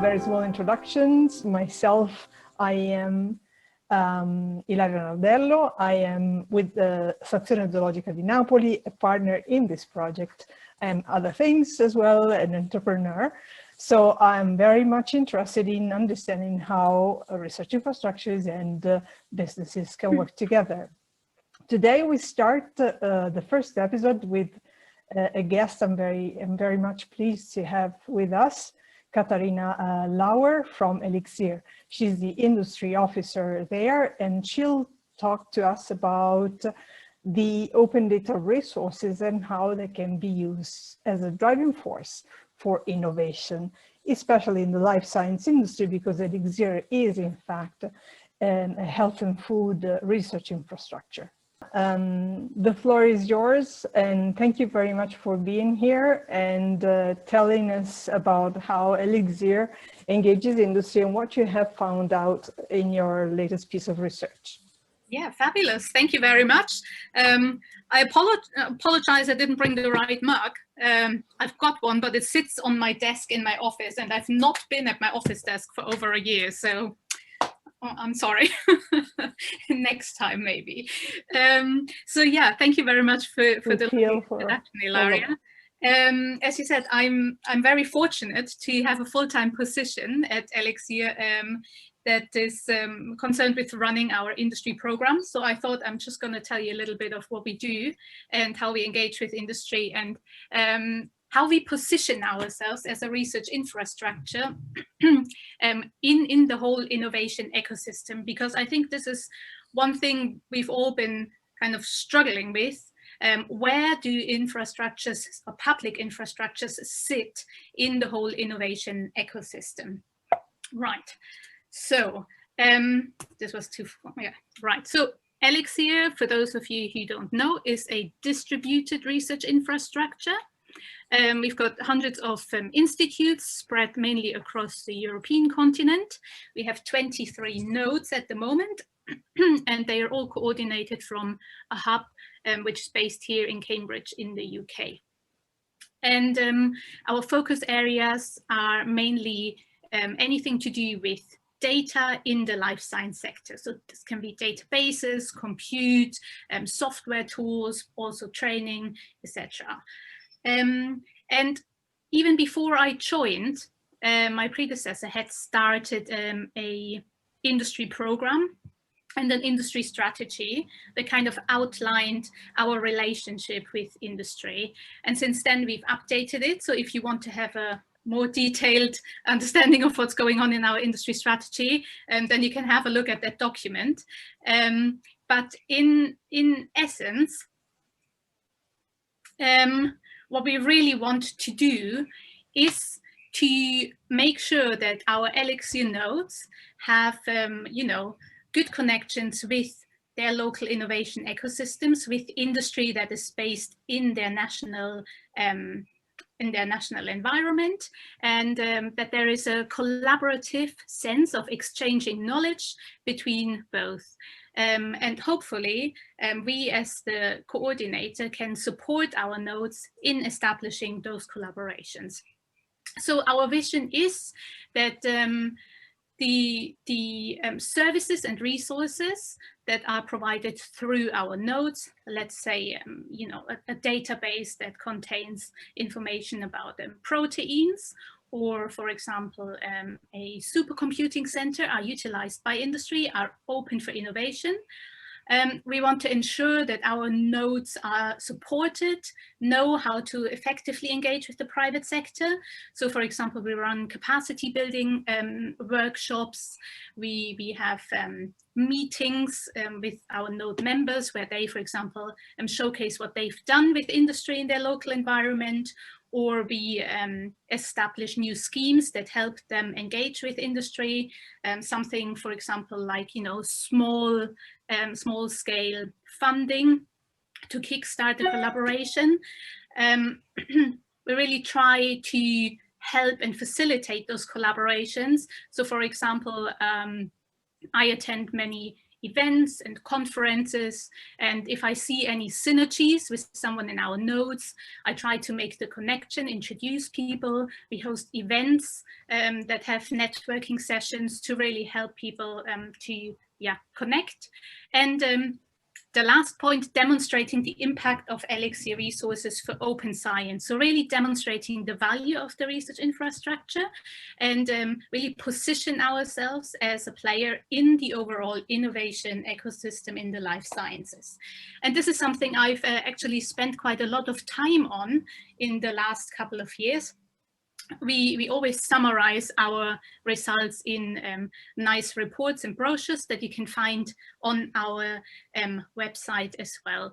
very small introductions. Myself, I am Ilaria Nardello. I am with the Stazione Zoologica di Napoli, a partner in this project and other things as well, an entrepreneur. So I'm very much interested in understanding how research infrastructures and businesses can work together. Today we start the first episode with a guest I'm very much pleased to have with us, Katharina Lauer from Elixir. She's the industry officer there, and she'll talk to us about the open data resources and how they can be used as a driving force for innovation, especially in the life science industry, because Elixir is in fact a health and food research infrastructure. The floor is yours, and thank you very much for being here and telling us about how Elixir engages industry and what you have found out in your latest piece of research. Yeah, fabulous. Thank you very much. I apologize I didn't bring the right mug. I've got one, but it sits on my desk in my office, and I've not been at my office desk for over a year, so I'm sorry. Next time maybe. So yeah, thank you very much for the introduction, Ilaria. As you said, I'm very fortunate to have a full-time position at Elixir that is concerned with running our industry program. So I thought I'm just going to tell you a little bit of what we do and how we engage with industry and how we position ourselves as a research infrastructure in the whole innovation ecosystem, because I think this is one thing we've all been kind of struggling with. Where do infrastructures or public infrastructures sit in the whole innovation ecosystem? Right. So this was too, yeah, right. So Elixir, for those of you who don't know, is a distributed research infrastructure. We've got hundreds of institutes spread mainly across the European continent. We have 23 nodes at the moment, and they are all coordinated from a hub which is based here in Cambridge in the UK. And our focus areas are mainly anything to do with data in the life science sector. So this can be databases, compute, software tools, also training, etc. And even before I joined, my predecessor had started a industry program and an industry strategy that kind of outlined our relationship with industry. And since then we've updated it. So if you want to have a more detailed understanding of what's going on in our industry strategy, then you can have a look at that document. But in essence, what we really want to do is to make sure that our Elixir nodes have, good connections with their local innovation ecosystems, with industry that is based in their national environment, and that there is a collaborative sense of exchanging knowledge between both. And hopefully we as the coordinator can support our nodes in establishing those collaborations. So our vision is that the services and resources that are provided through our nodes, let's say, a database that contains information about proteins, or for example, a supercomputing center are utilized by industry, are open for innovation. We want to ensure that our nodes are supported, know how to effectively engage with the private sector. So for example, we run capacity building workshops. We have meetings with our node members where they, for example, showcase what they've done with industry in their local environment, or we establish new schemes that help them engage with industry. Something, for example, like, small scale funding to kickstart the collaboration. We really try to help and facilitate those collaborations. So for example, I attend many events and conferences. And if I see any synergies with someone in our nodes, I try to make the connection, introduce people. We host events that have networking sessions to really help people to connect. And the last point, demonstrating the impact of LXC resources for open science. So really demonstrating the value of the research infrastructure and really position ourselves as a player in the overall innovation ecosystem in the life sciences. And this is something I've actually spent quite a lot of time on in the last couple of years. We always summarize our results in nice reports and brochures that you can find on our website as well.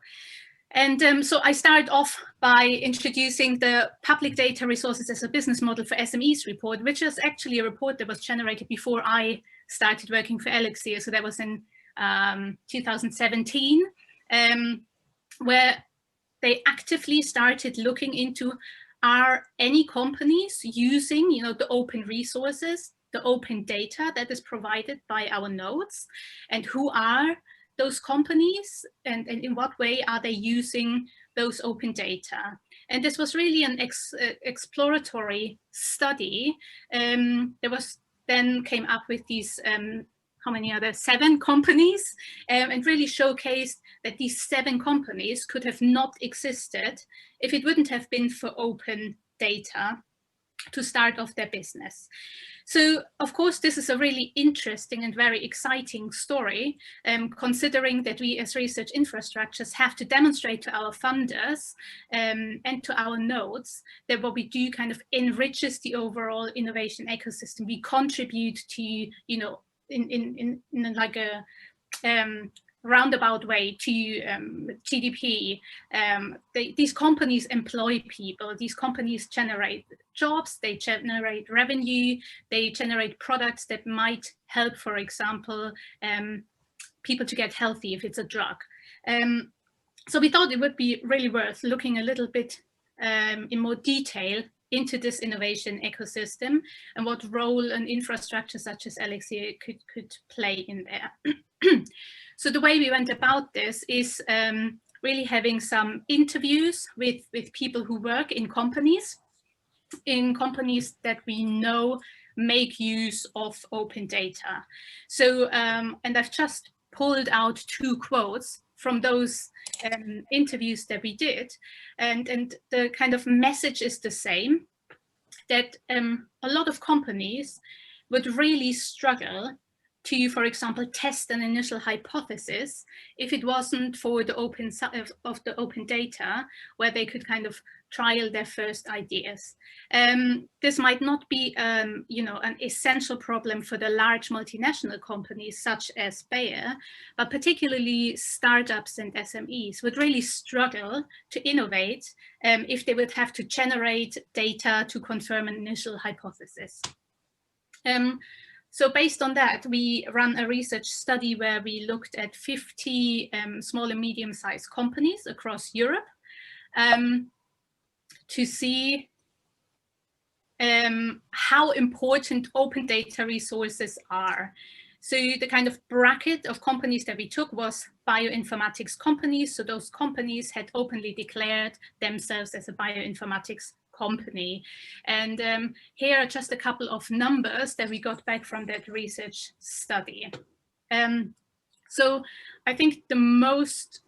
And so I start off by introducing the Public Data Resources as a Business Model for SMEs report, which is actually a report that was generated before I started working for Elixir. So that was in 2017, where they actively started looking into, are any companies using, the open resources, the open data that is provided by our nodes, and who are those companies, and in what way are they using those open data? And this was really an exploratory study. There was then came up with these how many are there? 7 companies, and really showcased that these 7 companies could have not existed if it wouldn't have been for open data to start off their business. So, of course, this is a really interesting and very exciting story, considering that we as research infrastructures have to demonstrate to our funders and to our nodes that what we do kind of enriches the overall innovation ecosystem. We contribute to, in like a roundabout way to GDP. These companies employ people, these companies generate jobs, they generate revenue, they generate products that might help, for example, people to get healthy if it's a drug. So we thought it would be really worth looking a little bit in more detail into this innovation ecosystem and what role an infrastructure such as Elixir could play in there. So the way we went about this is really having some interviews with people who work in companies that we know make use of open data. So, and I've just pulled out 2 quotes from those interviews that we did, and the kind of message is the same, that a lot of companies would really struggle to, for example, test an initial hypothesis if it wasn't for the open data, where they could kind of trial their first ideas. This might not be, an essential problem for the large multinational companies such as Bayer, but particularly startups and SMEs would really struggle to innovate if they would have to generate data to confirm an initial hypothesis. So based on that, we ran a research study where we looked at 50 small and medium-sized companies across Europe to see how important open data resources are. So the kind of bracket of companies that we took was bioinformatics companies. So those companies had openly declared themselves as a bioinformatics company. And here are just a couple of numbers that we got back from that research study. So I think the most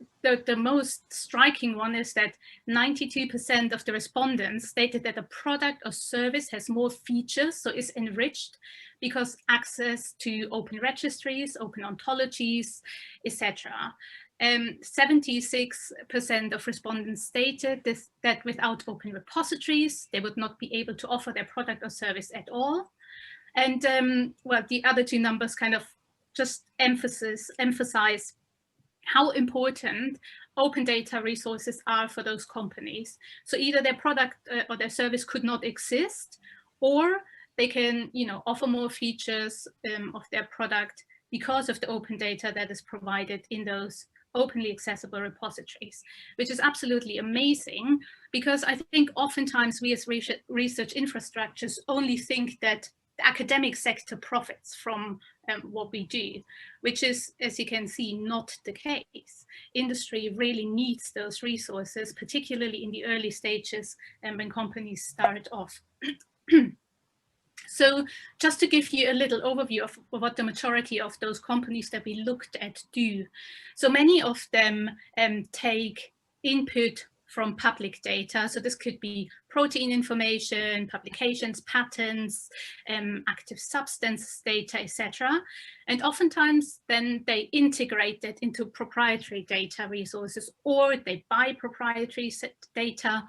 striking one is that 92% of the respondents stated that a product or service has more features, so is enriched, because access to open registries, open ontologies, etc. 76% of respondents stated that without open repositories, they would not be able to offer their product or service at all. And well, the other 2 numbers kind of just emphasize how important open data resources are for those companies. So either their product or their service could not exist, or they can, offer more features of their product because of the open data that is provided in those openly accessible repositories, which is absolutely amazing, because I think oftentimes we as research infrastructures only think that the academic sector profits from what we do, which is, as you can see, not the case. Industry really needs those resources, particularly in the early stages and when companies start off. So just to give you a little overview of what the majority of those companies that we looked at do. So many of them take input from public data. So this could be protein information, publications, patents, active substance data, etc. And oftentimes then they integrate that into proprietary data resources, or they buy proprietary data,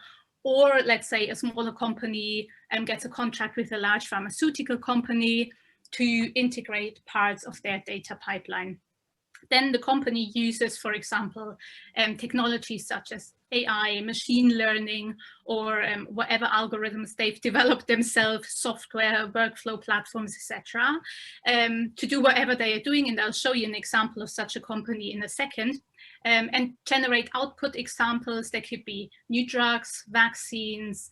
or let's say a smaller company gets a contract with a large pharmaceutical company to integrate parts of their data pipeline. Then the company uses, for example, technologies such as AI, machine learning, or whatever algorithms they've developed themselves, software, workflow platforms, etc., to do whatever they are doing. And I'll show you an example of such a company in a second. And generate output examples. There could be new drugs, vaccines,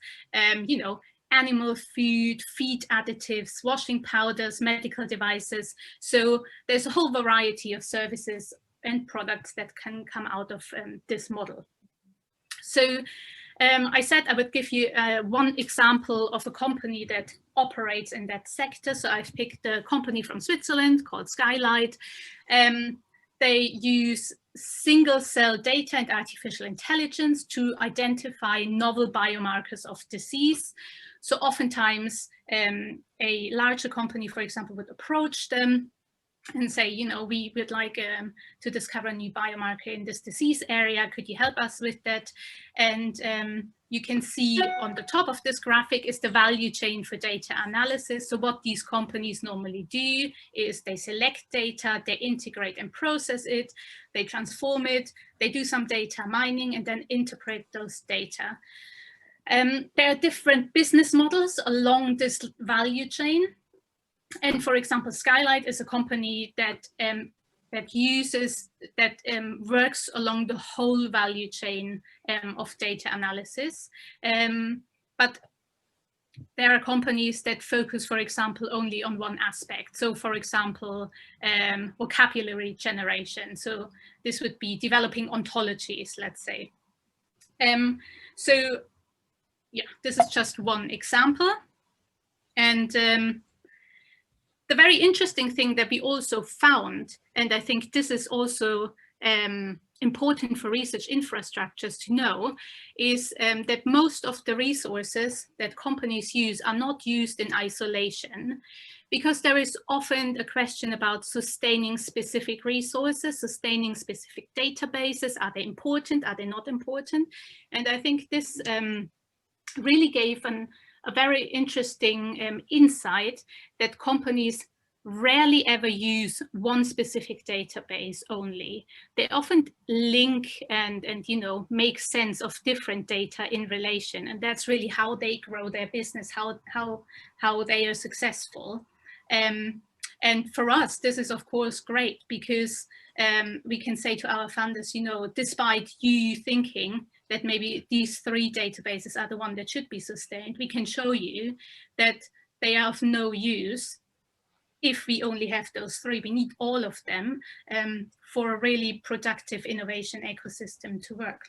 you know, animal food, feed additives, washing powders, medical devices. So there's a whole variety of services and products that can come out of this model. So I said I would give you one example of a company that operates in that sector. So I've picked a company from Switzerland called Skylight. They use single cell data and artificial intelligence to identify novel biomarkers of disease. So oftentimes a larger company, for example, would approach them and say, you know, we would like to discover a new biomarker in this disease area. Could you help us with that? And you can see on the top of this graphic is the value chain for data analysis. So what these companies normally do is they select data, they integrate and process it, they transform it, they do some data mining and then interpret those data. There are different business models along this value chain. And for example, Skylight is a company that works along the whole value chain of data analysis. But there are companies that focus, for example, only on one aspect. So for example, vocabulary generation. So this would be developing ontologies, let's say. So yeah, this is just one example. And the very interesting thing that we also found, and I think this is also important for research infrastructures to know, is that most of the resources that companies use are not used in isolation, because there is often a question about sustaining specific resources, sustaining specific databases. Are they important? Are they not important? And I think this really gave a very interesting insight that companies rarely ever use one specific database only. They often link and you know, make sense of different data in relation, and that's really how they grow their business, how they are successful. And for us, this is of course great, because we can say to our funders, you know, despite you thinking that maybe these three databases are the one that should be sustained, we can show you that they are of no use if we only have those three. We need all of them for a really productive innovation ecosystem to work.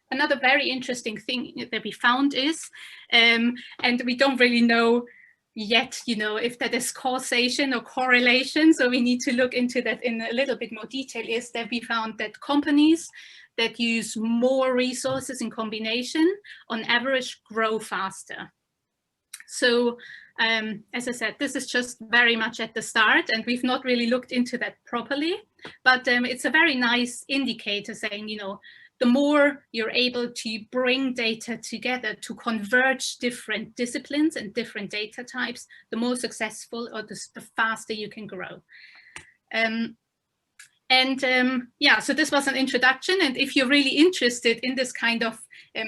Another very interesting thing that we found is, and we don't really know yet, you know, if that is causation or correlation, so we need to look into that in a little bit more detail, is that we found that companies that use more resources in combination, on average, grow faster. So as I said, this is just very much at the start, and we've not really looked into that properly, but it's a very nice indicator saying, you know, the more you're able to bring data together to converge different disciplines and different data types, the more successful or the faster you can grow. Yeah, so this was an introduction. And if you're really interested in this kind of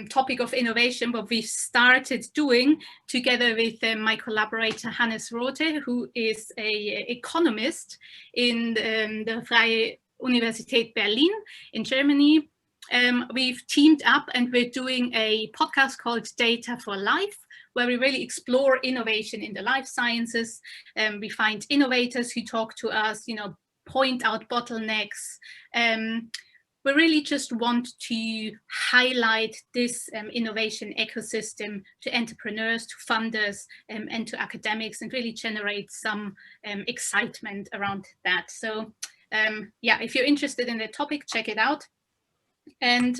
topic of innovation, what we've started doing together with my collaborator, Hannes Rothe, who is an economist in the Freie Universität Berlin in Germany, we've teamed up and we're doing a podcast called Data for Life, where we really explore innovation in the life sciences. We find innovators who talk to us, you know, point out bottlenecks. We really just want to highlight this innovation ecosystem to entrepreneurs, to funders, and to academics, and really generate some excitement around that. So yeah, if you're interested in the topic, check it out. And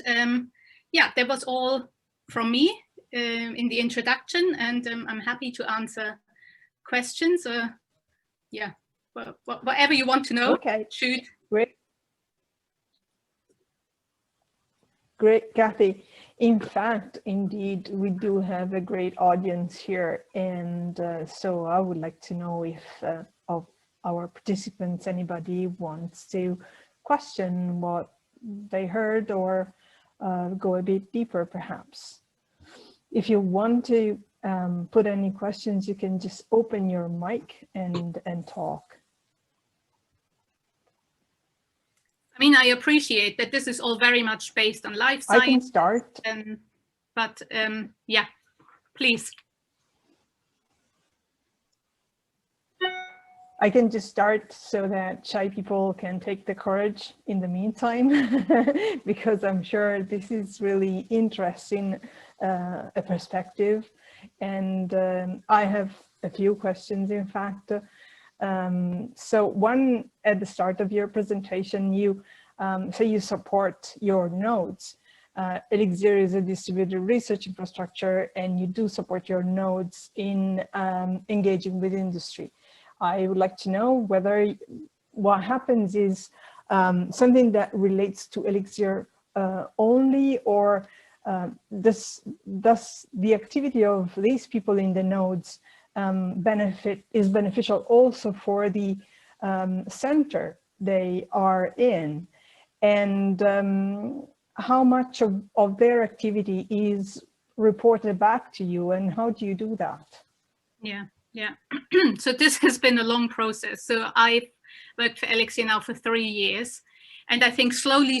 yeah, that was all from me in the introduction, and I'm happy to answer questions. Yeah, well, whatever you want to know. Okay, shoot. Great. Great, Kathy. In fact, indeed, we do have a great audience here. And so I would like to know if of our participants, anybody wants to question what they heard or go a bit deeper, perhaps. If you want to put any questions, you can just open your mic and talk. I mean, I appreciate that this is all very much based on life science. I can start. But yeah, please. I can just start so that shy people can take the courage in the meantime, because I'm sure this is really interesting, a perspective. And I have a few questions, in fact. So one, at the start of your presentation, you say you support your nodes. Elixir is a distributed research infrastructure, and you do support your nodes in engaging with industry. I would like to know whether what happens is something that relates to Elixir only, or does the activity of these people in the nodes is beneficial also for the center they are in, and how much of their activity is reported back to you, and how do you do that? Yeah. So this has been a long process. So I've worked for Elixir now for 3 years, and I think slowly,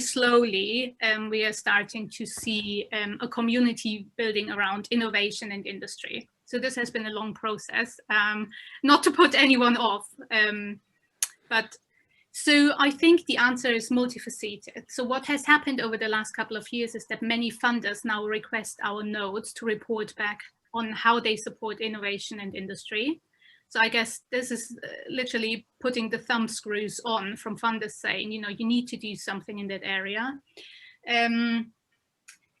we are starting to see a community building around innovation and industry. So this has been a long process, not to put anyone off, but so I think the answer is multifaceted. So what has happened over the last couple of years is that many funders now request our nodes to report back on how they support innovation and industry. So I guess this is literally putting the thumb screws on from funders saying, you know, you need to do something in that area.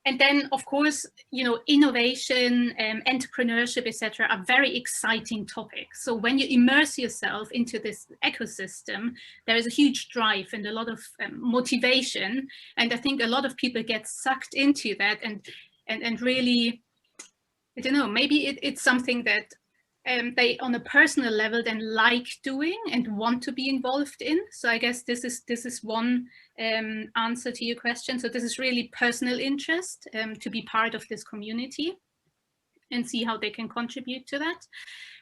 And then, of course, you know, innovation, entrepreneurship, etc., are very exciting topics. So when you immerse yourself into this ecosystem, there is a huge drive and a lot of motivation. And I think a lot of people get sucked into that and really, I don't know, maybe it's something that they on a personal level then like doing and want to be involved in. So I guess this is one answer to your question. So this is really personal interest to be part of this community and see how they can contribute to that.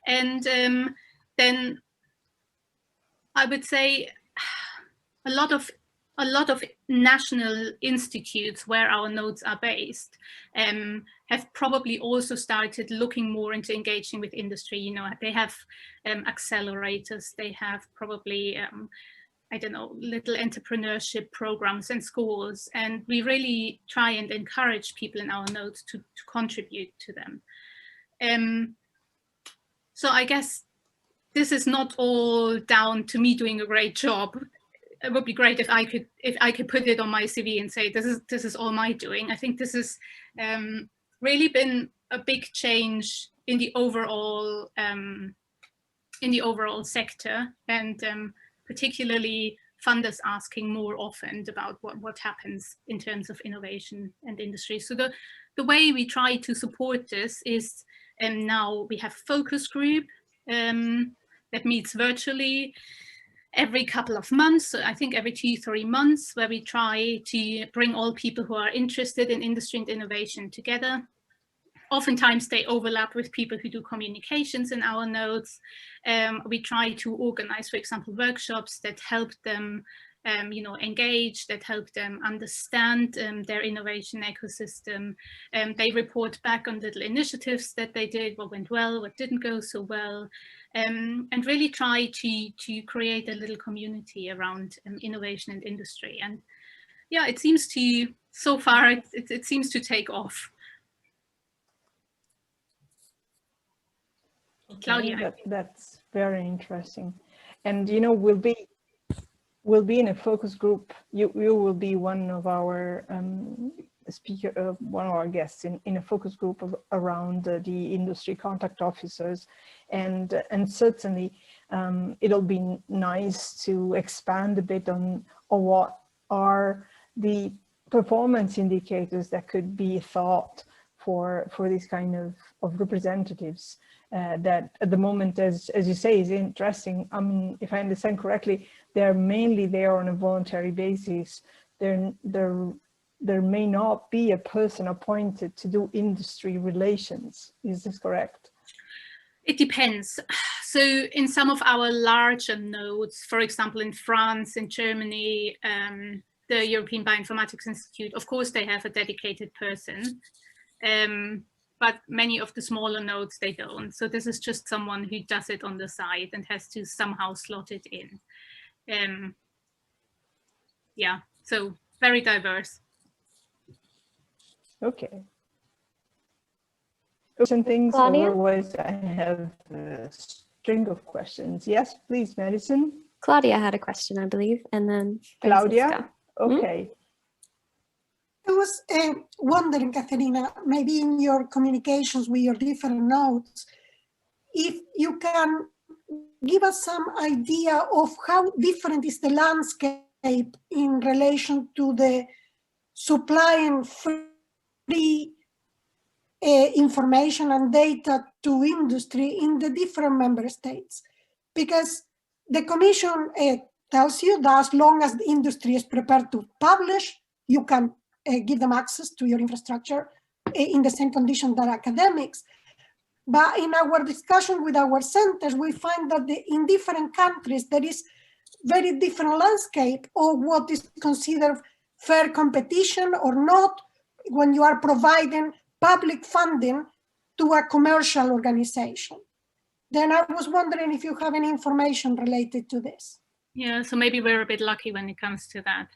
And then I would say a lot of national institutes where our nodes are based have probably also started looking more into engaging with industry. You know, they have accelerators, they have probably, I don't know, little entrepreneurship programs in schools, and we really try and encourage people in our nodes to contribute to them. So I guess this is not all down to me doing a great job. It would be great if I could put it on my CV and say this is all my doing. I think this has really been a big change in the overall sector, and particularly funders asking more often about what happens in terms of innovation and industry. So the way we try to support this is now we have focus group that meets virtually every couple of months, so I think every 2-3 months, where we try to bring all people who are interested in industry and innovation together. Oftentimes they overlap with people who do communications in our nodes. We try to organize, for example, workshops that help them engage, that help them understand their innovation ecosystem. They report back on little initiatives that they did, what went well, what didn't go so well, and really try to create a little community around innovation and industry. And yeah, it seems to, so far, it seems to take off. Okay, Claudia. that's very interesting. And we'll be in a focus group. You will be one of our one of our guests in a focus group around the industry contact officers, and certainly it'll be nice to expand a bit on what are the performance indicators that could be thought for these kind of representatives. That at the moment, as you say, is interesting. If I understand correctly, they're mainly there on a voluntary basis. There may not be a person appointed to do industry relations. Is this correct? It depends. So in some of our larger nodes, for example, in France, in Germany, the European Bioinformatics Institute, of course, they have a dedicated person. But many of the smaller nodes, they don't. So this is just someone who does it on the side and has to somehow slot it in. Yeah, so very diverse. Okay. Some things, otherwise I have a string of questions. Yes, please, Madison. Claudia had a question, I believe, and then Claudia. Francisca. Okay. I was wondering, Caterina, maybe in your communications with your different nodes, if you can give us some idea of how different is the landscape in relation to the supplying free information and data to industry in the different member states. Because the Commission tells you that as long as the industry is prepared to publish, you can give them access to your infrastructure in the same condition that academics. But in our discussion with our centers, we find that in different countries, there is very different landscape of what is considered fair competition or not when you are providing public funding to a commercial organization. Then I was wondering if you have any information related to this. Yeah, so maybe we're a bit lucky when it comes to that.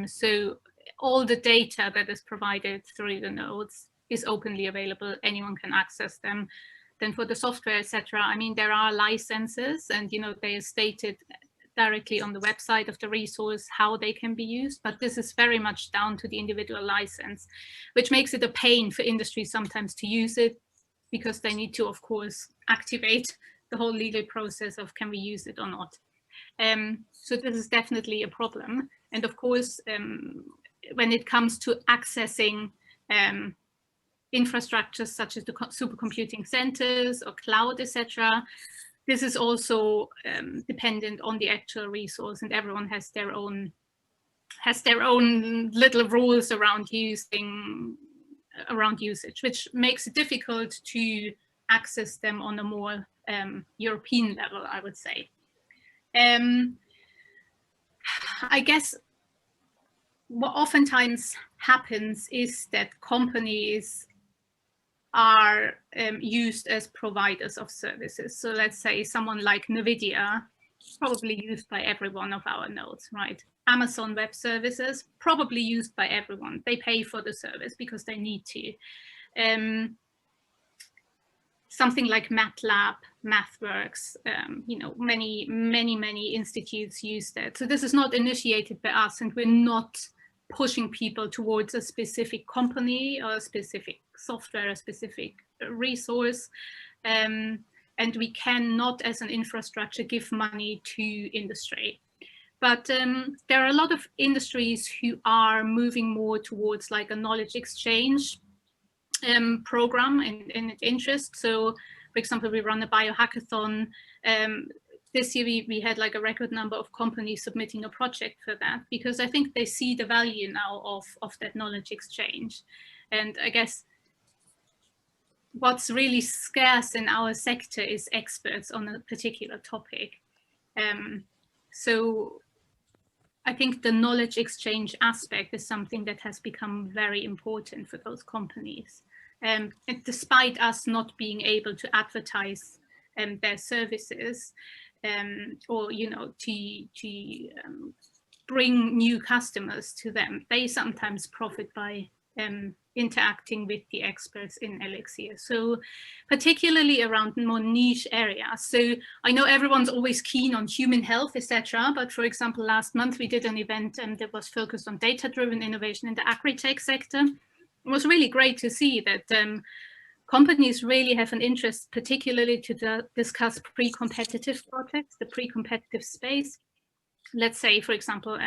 So all the data that is provided through the nodes is openly available. Anyone can access them. Then for the software, etc., I mean, there are licenses, and they are stated directly on the website of the resource how they can be used, but this is very much down to the individual license, which makes it a pain for industry sometimes to use it, because they need to, of course, activate the whole legal process of can we use it or not. So this is definitely a problem. And of course, when it comes to accessing infrastructures such as the supercomputing centers or cloud, etc., this is also dependent on the actual resource, and everyone has their own little rules around usage, which makes it difficult to access them on a more European level, I would say. I guess what oftentimes happens is that companies are used as providers of services. So let's say someone like NVIDIA, probably used by every one of our nodes, right? Amazon Web Services, probably used by everyone. They pay for the service because they need to. Something like MATLAB, MathWorks, many institutes use that. So this is not initiated by us, and we're not pushing people towards a specific company or a specific software, a specific resource. And we cannot, as an infrastructure, give money to industry. But there are a lot of industries who are moving more towards like a knowledge exchange program and interest. So, for example, we run a biohackathon. This year we had like a record number of companies submitting a project for that, because I think they see the value now of that knowledge exchange. And I guess what's really scarce in our sector is experts on a particular topic. So I think the knowledge exchange aspect is something that has become very important for those companies. And despite us not being able to advertise their services, or to bring new customers to them, they sometimes profit by interacting with the experts in Elixir. So particularly around more niche areas. So I know everyone's always keen on human health, etc. But for example, last month we did an event that was focused on data-driven innovation in the agri-tech sector. It was really great to see that companies really have an interest, particularly to discuss pre-competitive projects, the pre-competitive space. Let's say, for example,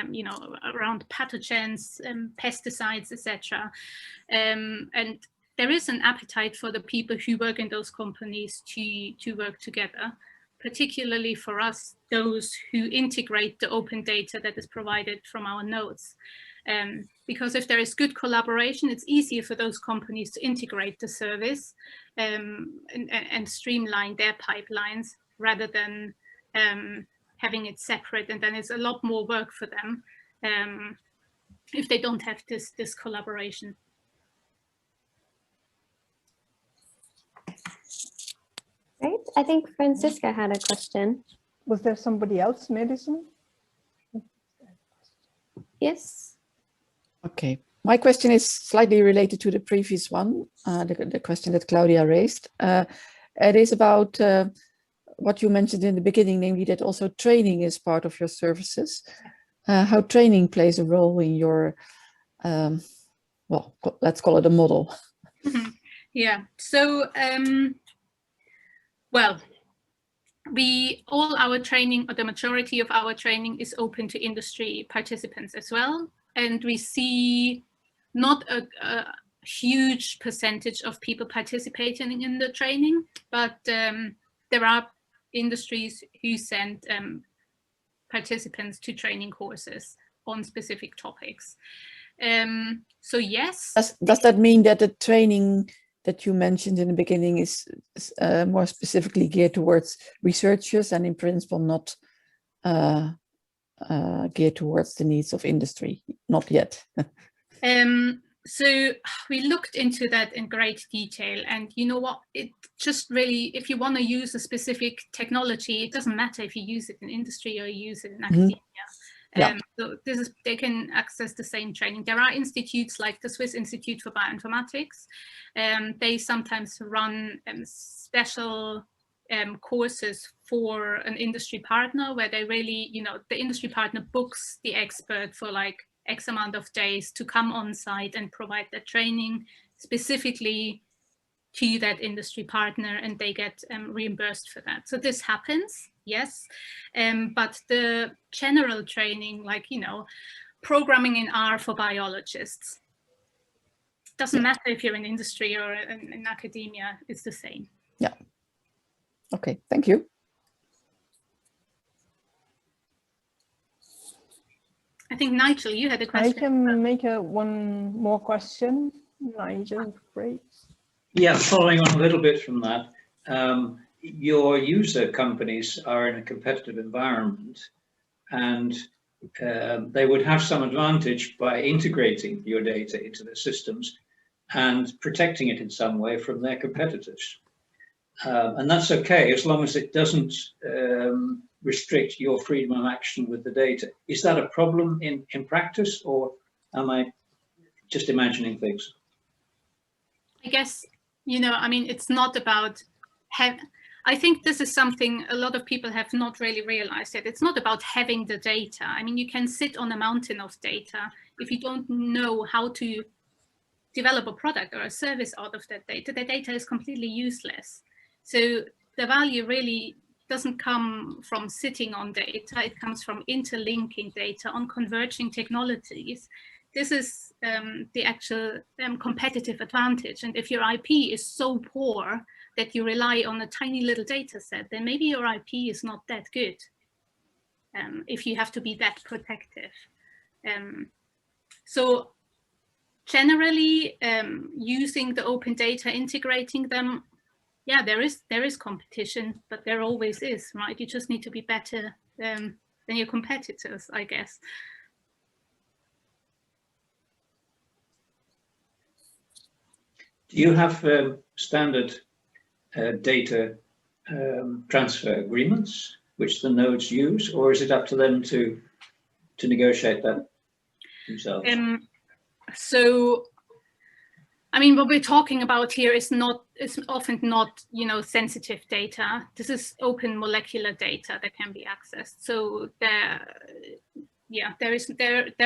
around pathogens, pesticides, etc. And there is an appetite for the people who work in those companies to work together, particularly for us, those who integrate the open data that is provided from our nodes. Because if there is good collaboration, it's easier for those companies to integrate the service and streamline their pipelines rather than having it separate, and then it's a lot more work for them if they don't have this collaboration. Right. I think Francisca had a question. Was there somebody else, Madison? Yes. Okay. My question is slightly related to the previous one, the question that Claudia raised. It is about what you mentioned in the beginning, namely that also training is part of your services. How training plays a role in your, well, let's call it a model. Yeah, so, well, all our training, or the majority of our training, is open to industry participants as well. And we see not a huge percentage of people participating in the training, but there are industries who send participants to training courses on specific topics. So yes. Does that mean that the training that you mentioned in the beginning is more specifically geared towards researchers and in principle not geared towards the needs of industry? Not yet. So we looked into that in great detail, and you know what, it just really, if you want to use a specific technology, it doesn't matter if you use it in industry or you use it in academia. Yeah. So they can access the same training. There are institutes like the Swiss Institute for Bioinformatics. They sometimes run special courses for an industry partner, where they really, the industry partner books the expert for like X amount of days to come on site and provide the training specifically to that industry partner, and they get reimbursed for that. So this happens, yes, but the general training, like, programming in R for biologists, doesn't matter if you're in industry or in academia, it's the same. Yeah. Okay, thank you. I think, Nigel, you had a question. I can make one more question. Nigel, great. Yeah, following on a little bit from that, your user companies are in a competitive environment, and they would have some advantage by integrating your data into their systems and protecting it in some way from their competitors. And that's okay, as long as it doesn't restrict your freedom of action with the data. Is that a problem in practice, or am I just imagining things? I guess, it's not about I think this is something a lot of people have not really realized yet. It's not about having the data. I mean, you can sit on a mountain of data. If you don't know how to develop a product or a service out of that data, the data is completely useless. So the value really doesn't come from sitting on data. It comes from interlinking data on converging technologies. This is the actual competitive advantage. And if your IP is so poor that you rely on a tiny little data set, then maybe your IP is not that good if you have to be that protective. So generally, using the open data, integrating them, yeah, there is competition, but there always is, right? You just need to be better than your competitors, I guess. Do you have standard data transfer agreements which the nodes use, or is it up to them to negotiate that themselves? So, I mean, what we're talking about here is often not, you know, sensitive data. This is open molecular data that can be accessed. So there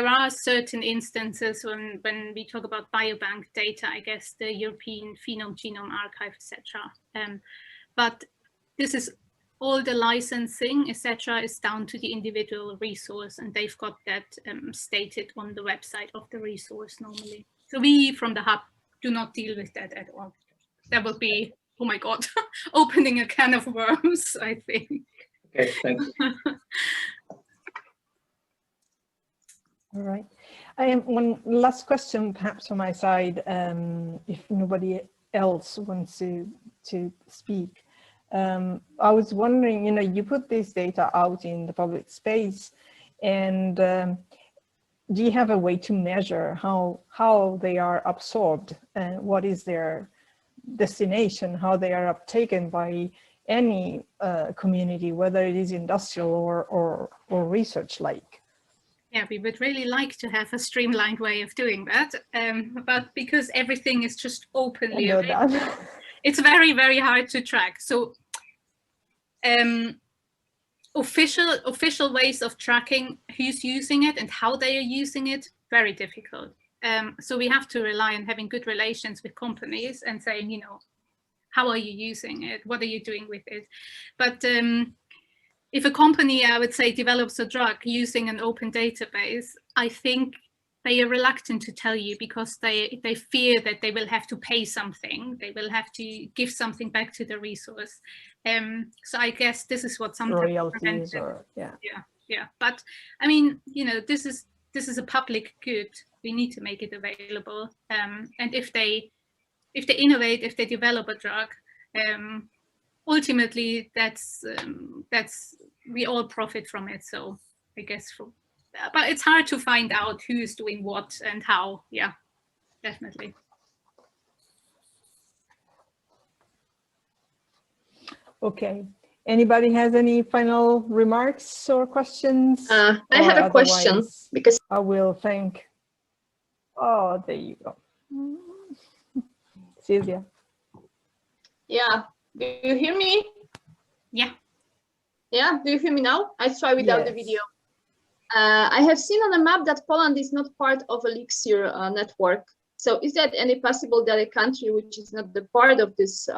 are certain instances when we talk about biobank data, I guess the European Phenome Genome Archive, etc. But this is all the licensing, etc., is down to the individual resource, and they've got that stated on the website of the resource normally. So we from the hub do not deal with that at all. That would be, oh my God, opening a can of worms, I think. Okay, thank you. All right. I have one last question, perhaps from my side, if nobody else wants to speak. I was wondering, you know, you put this data out in the public space, and do you have a way to measure how they are absorbed and what is their destination, how they are uptaken by any community, whether it is industrial or research-like? Yeah, we would really like to have a streamlined way of doing that, but because everything is just openly available, it's very, very hard to track. So official ways of tracking who's using it and how they are using it, very difficult. So we have to rely on having good relations with companies and saying, you know, how are you using it? What are you doing with it? But if a company, I would say, develops a drug using an open database, I think they are reluctant to tell you because they fear that they will have to pay something. They will have to give something back to the resource. So I guess this is what sometimes royalties or yeah. But I mean, you know, this is a public good. We need to make it available. And if they innovate, if they develop a drug, ultimately that's we all profit from it. So I guess but it's hard to find out who is doing what and how. Yeah, definitely. Okay. Anybody has any final remarks or questions? I have a question because I will thank. Oh, there you go. Silvia. Yeah, do you hear me? Yeah. Yeah, do you hear me now? I try without the video. I have seen on the map that Poland is not part of Elixir network. So is that any possible that a country which is not the part of this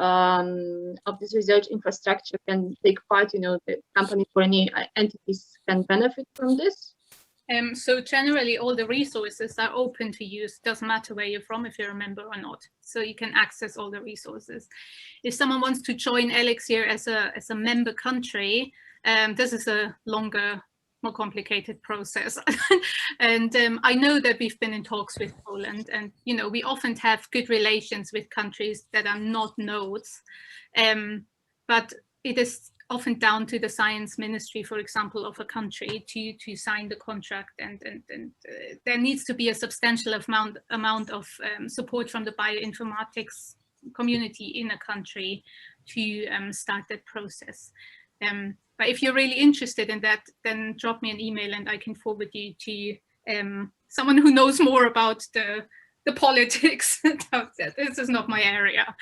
research infrastructure can take part, you know, the companies or any entities can benefit from this? So generally all the resources are open to use, doesn't matter where you're from, if you're a member or not. So you can access all the resources. If someone wants to join Elixir as a member country, this is a longer, more complicated process. And I know that we've been in talks with Poland, and you know, we often have good relations with countries that are not nodes, but it is often down to the science ministry, for example, of a country to sign the contract, and there needs to be a substantial amount of support from the bioinformatics community in a country to start that process. But if you're really interested in that, then drop me an email and I can forward you to someone who knows more about the politics. This is not my area.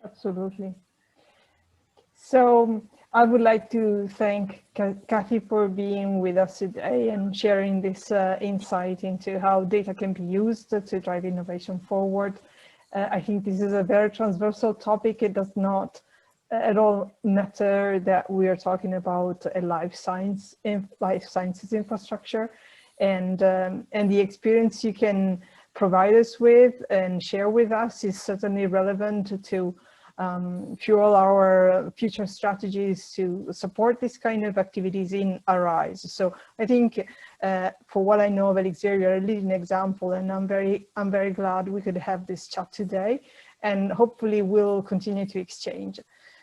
Absolutely. So I would like to thank Kathy for being with us today and sharing this insight into how data can be used to drive innovation forward. I think this is a very transversal topic. It does not at all matter that we are talking about a life sciences infrastructure, and the experience you can provide us with and share with us is certainly relevant to fuel our future strategies to support this kind of activities in ARISE. So I think for what I know of Elixir, you're a leading example, and I'm very glad we could have this chat today, and hopefully we'll continue to exchange.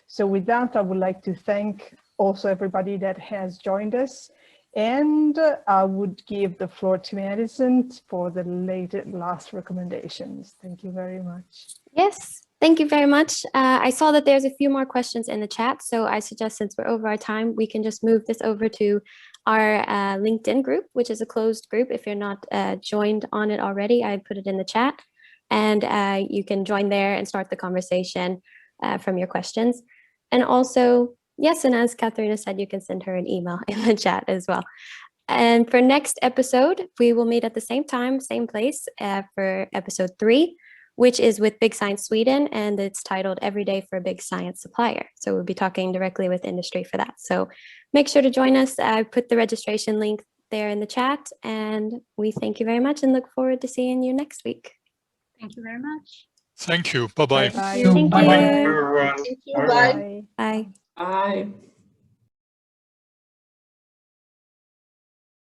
So with that, I would like to thank also everybody that has joined us, And I would give the floor to Madison for the last recommendations. Thank you very much. Yes, thank you very much. I saw that there's a few more questions in the chat, so I suggest since we're over our time, we can just move this over to our LinkedIn group, which is a closed group. If you're not joined on it already, I put it in the chat, and you can join there and start the conversation from your questions. And also, yes, and as Katharina said, you can send her an email in the chat as well. And for next episode, we will meet at the same time, same place for episode 3, which is with Big Science Sweden, and it's titled Every Day for a Big Science Supplier. So we'll be talking directly with industry for that. So make sure to join us. I put the registration link there in the chat, and we thank you very much and look forward to seeing you next week. Thank you very much. Thank you. Bye-bye. Bye-bye. Thank Bye-bye, you. everyone. Thank you. Bye-bye. Bye. Bye. Bye.